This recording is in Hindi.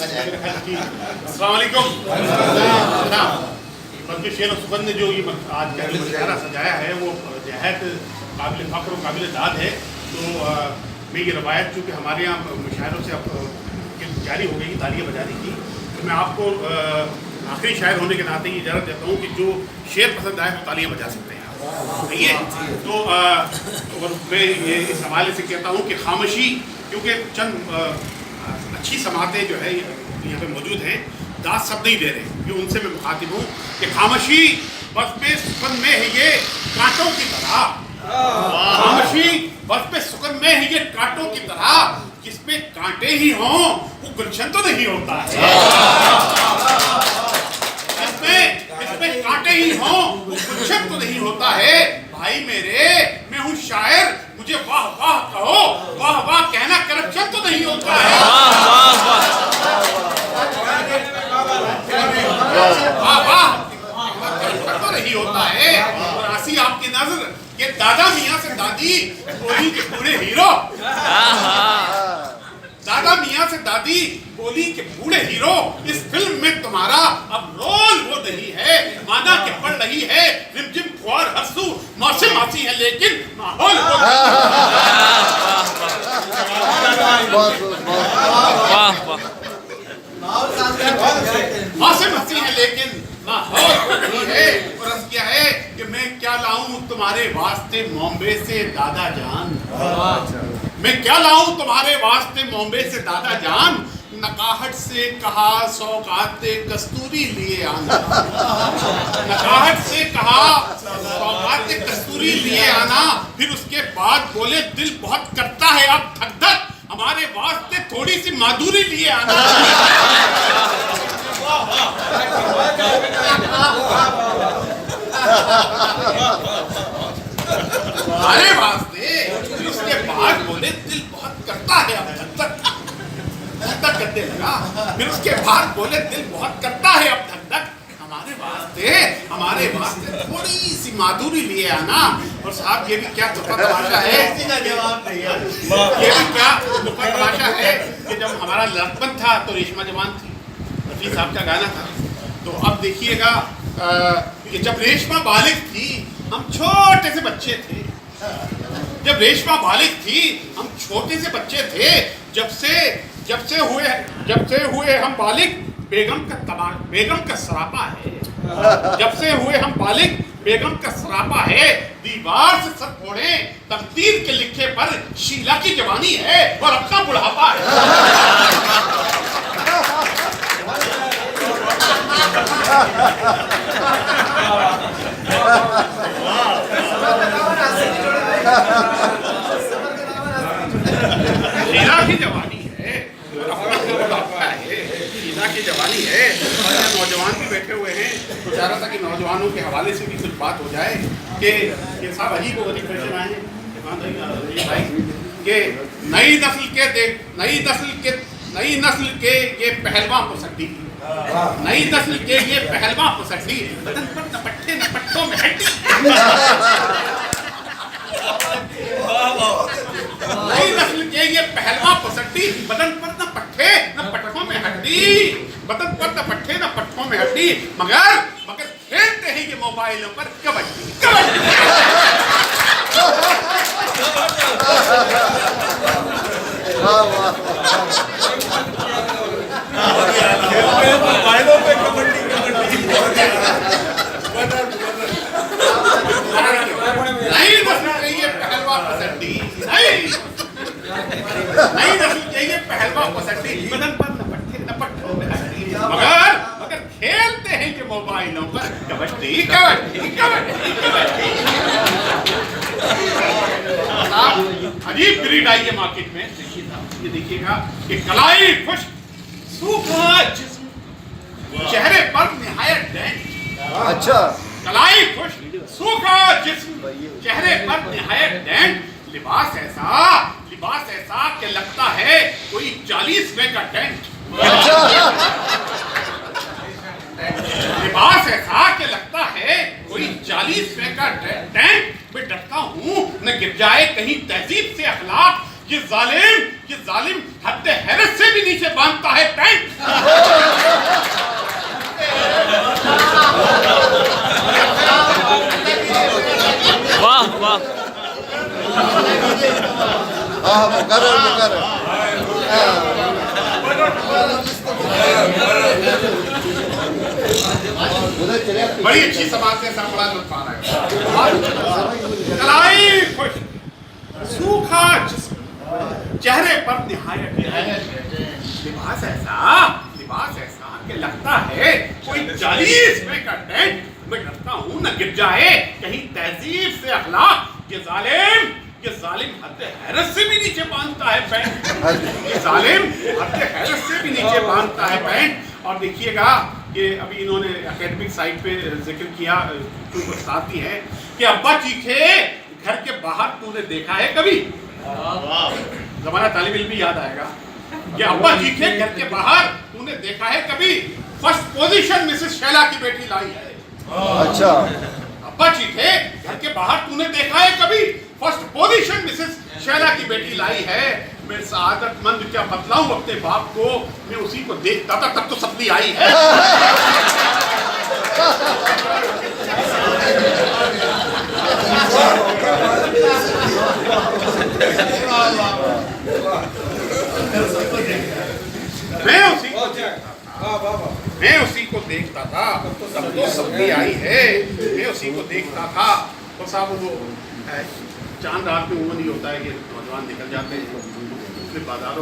अस्सलाम वालेकुम। बल्कि शेर और सुगंध ने जो ये आज का जो मुशायरा सजाया है वो बेहद काबिल फ़ख्र और काबिल दाद है। तो मैं ये रवायत चूँकि हमारे यहाँ मुशायरों से अब जारी हो गई तालियाँ बजाने की, तो मैं आपको आखिरी शायर होने के नाते ये इजाज़त देता हूँ कि जो शेर पसंद आए तो तालियाँ बजा सकते हैं आप, सही है। तो और मैं ये इस हवाले से कहता हूँ कि खामोशी, क्योंकि चंद अच्छी समातें जो है यहाँ पे मौजूद हैं, दाद सब नहीं दे रहे, कि उनसे मैं मुखातिब हूँ कि खामोशी बस पे सुकन में है ये कांटों की तरह, खामोशी बस पे सुकन में है ये कांटों की तरह, जिसपे कांटे ही हों वो गुलशन तो नहीं होता है, जिसपे कांटे ही हों वो गुलशन तो नहीं होता है। भाई मेरे मैं हूँ शायर, मुझे वाह वाह कहो, वाह वाह कहना करप्शन तो नहीं होता है, वाह वाह करप्शन तो नहीं होता है। और ऐसी आपकी नजर ये दादा मियाँ से दादी बोली के बूढ़े हीरो, दादा मियाँ से दादी बोली के बूढ़े हीरो, इस फिल्म में तुम्हारा अब रोल वो नहीं है, माना कि पड़ रही है रिमझिम फुहार हंसू मौसम आती है लेकिन माहौल वो मौसम हंसी है लेकिन माहौल नहीं है। और क्या है कि मैं क्या लाऊं तुम्हारे वास्ते बॉम्बे से दादा जान, मैं क्या लाऊं तुम्हारे वास्ते बॉम्बे से दादा जान, नकाहट से कहा सौगाते कस्तूरी लिए आना, नकाहट से कहा सौगाते कस्तूरी लिए आना, फिर उसके बाद बोले दिल बहुत करता है अब धक धक, हमारे वास्ते थोड़ी सी माधुरी लिए आना। हमारे वास्ते उसके बाद बोले दिल बहुत करता है अब धक धक, धक धक करने लगा, फिर उसके बाद बोले दिल बहुत करता है अब धक धक, हमारे वास्ते थोड़ी सी माधुरी लिए आना। और साहब ये भी क्या तुक्का तमाशा है, ये भी क्या तुक्का तमाशा है कि जब हमारा लड़कपन था तो रेशमा जवान थी, रफी साहब का गाना था। तो अब देखिएगा कि जब रेशमा बालिग थी हम छोटे से बच्चे थे, जब रेशमा बालिग थी हम छोटे से बच्चे थे, जब से हुए हम बालिग बेगम का सरापा है, जब से हुए हम बालिग बेगम का सरापा है, दीवार से सर फोड़े तकदीर के लिखे पर शीला की जवानी है और अपना बुढ़ापा है। शीला की जवानी है और अपना बुढ़ापा है, शीला की जवानी है। और नौजवान भी बैठे हुए हैं तो चाह रहा था कि नौजवानों के हवाले से भी कुछ बात हो जाए कि साहब अजीब को अजीब फैशन आए भाई कि नई नस्ल के ये पहलवान को सकती, नई नस्ल के ये पहलवान को सकती, बदन पर नपट्टे नपट्टों में हड्डी, नई नस्ल के ये पहलवान को सकती, बदन पर न पट्टे न पट्टों में हड्डी, बदन पर न पट्टे न पट्टों में हड्डी, मगर खेलते हैं ये मोबाइलों पर कबड्डी कबड्डी। मोबाइलों पे कबड्डी कबड्डी नहीं नस्ल चाहिए पहलवा पसंदी, नहीं नस्ल चाहिए पहलवा पसंदी, बदन पर नपट्टों में हड्डी, मगर खेलते हैं कि मोबाइलों पर कबड्डी कबड्डी कबड्डी कबड्डी। अजीब ब्रीड आई है मार्केट में, ये देखिएगा कि कलाई खुश्क सूखा जिस्म, चेहरे पर निहायत डेंट, अच्छा कलाई खुश्क सूखा जिस्म, चेहरे पर निहायत डेंट, लिबास ऐसा कि लगता है कोई 40वें का टेंट, लिबास ऐसा कि लगता है कोई 40वें का टेंट। मैं डरता हूँ न गिर जाए कहीं तहजीब से अखलाक, ये जालिम हद हैरत से भी नहीं नीचे बांधता है पैंट। वाह वाह, मुकर्रर मुकर्रर। बड़ी अच्छी समाज से ऐसा बड़ा लुत्फ आ रहा है। कलाई खुश, सूखा जिस्म, चेहरे पर निहायत लिबास ऐसा कि लगता है कोई चालीस में का टेंट। मैं डरता हूँ न गिर जाए कहीं तहजीब से अखलाक। ये जालिम हद हैरत से भी नीचे बांधता है पैंट। ये जालिम हद हैरत से भी नीचे बांधता है पैंट। और देखिएगा कि अभी इन्होंने एकेडमिक साइट पे जिक्र किया, कोई बताती है कि अब्बा चीखे घर के बाहर तूने देखा है कभी? जमाना तालिब इल्म भी याद आएगा कि अब्बा चीखे घर के बाहर तूने देखा है कभी? फर्स्ट पोजीशन मिसेस शैला की बेटी लाई है। अच्छा, अब्बा चीखे घर के बाहर तूने देखा है कभी? फर्स्ट पोजीशन मिसेस शैला की बेटी लाई है। मैं सआदतमंद क्या बतलाऊं अपने बाप को, मैं उसी को देखता था तब तो सपनी आई है। मैं उसी को देखता था तब तो सपनी आई है। मैं उसी को देखता था। तो साहब वो चांद रात में वो नहीं होता है कि नौजवान निकल जाते हैं बाजारों